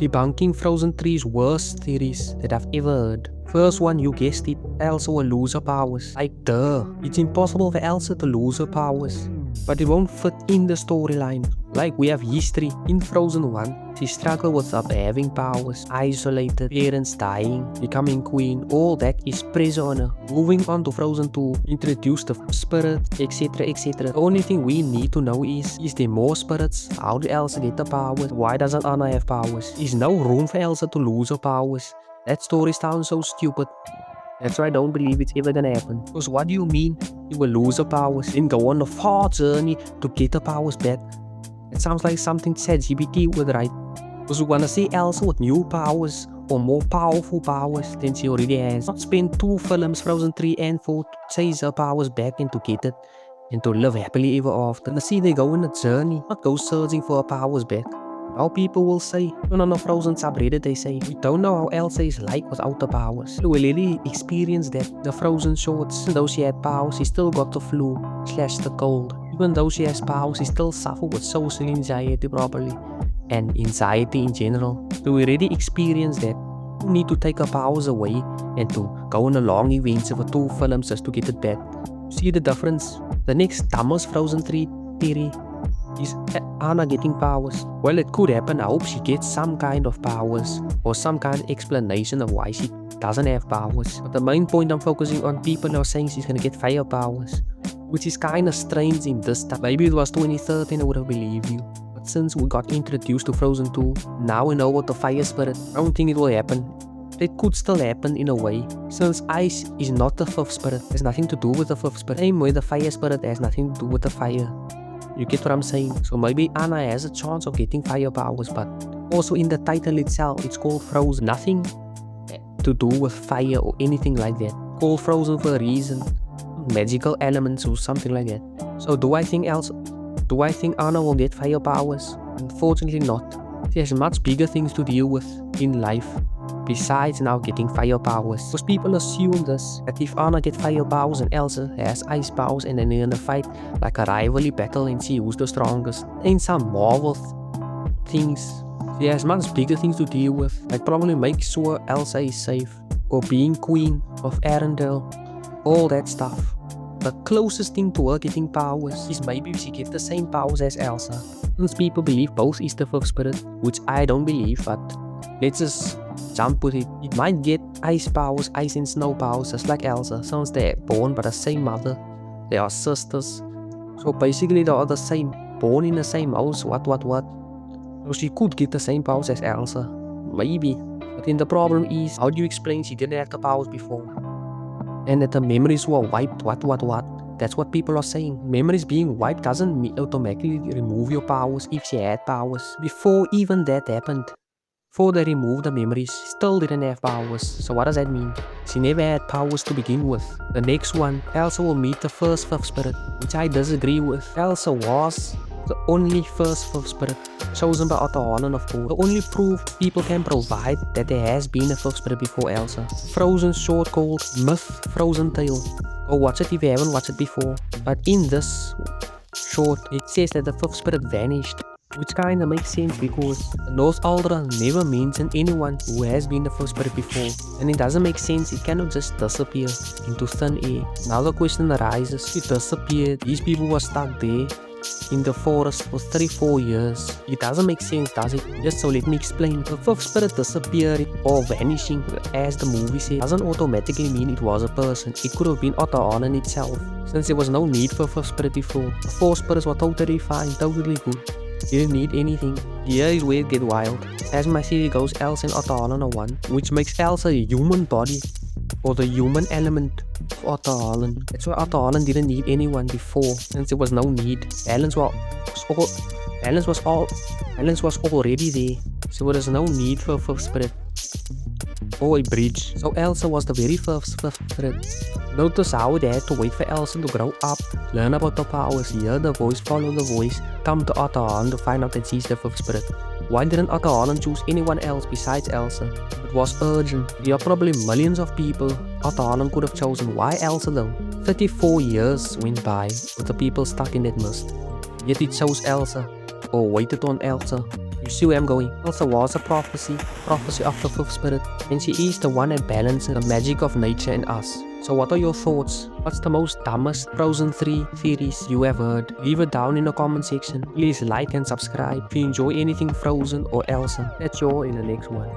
debunking Frozen 3's worst theories that I've ever heard. First one, you guessed it, Elsa will lose her powers. Like duh, it's impossible for Elsa to lose her powers. But it won't fit in the storyline. Like we have history. In Frozen 1, she struggled with up having powers, isolated, parents dying, becoming queen, all that is pressure on her. Moving on to Frozen 2, introduce the spirit, etc, etc. The only thing we need to know is there more spirits? How did Elsa get the powers? Why doesn't Anna have powers? Is no room for Elsa to lose her powers? That story sounds so stupid. That's why I don't believe it's ever gonna happen. Because what do you mean you will lose her powers and go on a far journey to get her powers back? It sounds like something ChatGPT would write. Because we wanna see Elsa with new powers or more powerful powers than she already has. Not spend 2 films, Frozen 3 and 4, to chase her powers back and to get it and to live happily ever after. Let's see they go on a journey, not go searching for her powers back. How people will say, on a Frozen subreddit they say, we don't know how Elsa is like without the powers. We already experienced that. The Frozen shorts, though she had powers, she still got the flu / the cold. Even though she has powers, she still suffers with social anxiety probably. And anxiety in general. So we already experienced that. You need to take her powers away and to go on a long adventure for 2 films just to get it back. See the difference? The next dumbest Frozen 3 theory is Anna getting powers. Well, it could happen. I hope she gets some kind of powers or some kind of explanation of why she doesn't have powers. But the main point I'm focusing on, people are saying she's gonna get fire powers, which is kind of strange in this time. Maybe it was 2013, I would have believed you. But since we got introduced to Frozen 2, now we know what the fire spirit. I don't think it will happen. It could still happen in a way, since ice is not the 5th spirit. It has nothing to do with the 5th spirit. Same way the fire spirit has nothing to do with the fire. You get what I'm saying? So maybe Anna has a chance of getting fire powers, but also in the title itself, it's called Frozen. Nothing to do with fire or anything like that. Called Frozen for a reason. Magical elements or something like that. So do I think Anna will get fire powers? Unfortunately not. She has much bigger things to deal with in life besides now getting fire powers. Because people assume this, that if Anna gets fire powers and Elsa has ice powers and then they're gonna fight like a rivalry battle and see who's the strongest. Ain't some Marvel things. She has much bigger things to deal with, like probably make sure Elsa is safe or being queen of Arendelle, all that stuff. The closest thing to her getting powers is maybe she gets the same powers as Elsa. Since people believe both is the 5th spirit, which I don't believe, but let's just jump with it. It might get ice powers, ice and snow powers, just like Elsa, since they're born by the same mother. They are sisters. So basically they are the same, born in the same house, what. So she could get the same powers as Elsa. Maybe. But then the problem is, how do you explain she didn't have the powers before? And that the memories were wiped, what? That's what people are saying. Memories being wiped doesn't automatically remove your powers if she had powers. Before even that happened, before they removed the memories, she still didn't have powers. So what does that mean? She never had powers to begin with. The next one, Elsa will meet the first 5th spirit, which I disagree with. Elsa was the only first 5th spirit, chosen by Otto Holland of course. The only proof people can provide that there has been a 5th spirit before Elsa. Frozen short called Myth Frozen Tale. Go watch it if you haven't watched it before. But in this short, it says that the 5th spirit vanished, which kinda makes sense because the Norse Aldra never mentioned anyone who has been the 5th spirit before. And it doesn't make sense, it cannot just disappear into thin air. Now the question arises, it disappeared, these people were stuck there in the forest for 34 years. It doesn't make sense, does it? Just so let me explain. The 5th spirit disappearing or vanishing, as the movie says, doesn't automatically mean it was a person. It could have been Otto Holland itself, since there was no need for 5th spirit before. The 4 spirits were totally fine, totally good. Didn't need anything. Here is where it get wild. As my theory goes, Elsa and Otto Holland are one, which makes Elsa a human body, or the human element of Otto Holland. That's why Otto Holland didn't need anyone before, since there was no need. Balance was already there, so there was no need for a 5th spirit or a bridge. So Elsa was the very first 5th spirit. Notice how they had to wait for Elsa to grow up, learn about the powers, hear the voice, follow the voice, come to Otto Holland to find out that she's the 5th spirit. Why didn't Otto Holland choose anyone else besides Elsa? It was urgent. There are probably millions of people Otto Holland could have chosen. Why Elsa though? 34 years went by with the people stuck in that mist. Yet he chose Elsa, or waited on Elsa. You see where I'm going? Elsa was a prophecy of the fifth spirit, and she is the one that balances the magic of nature and us. So what are your thoughts? What's the most dumbest Frozen 3 theories you have heard? Leave it down in the comment section. Please like and subscribe if you enjoy anything Frozen or Elsa. Catch you all in the next one.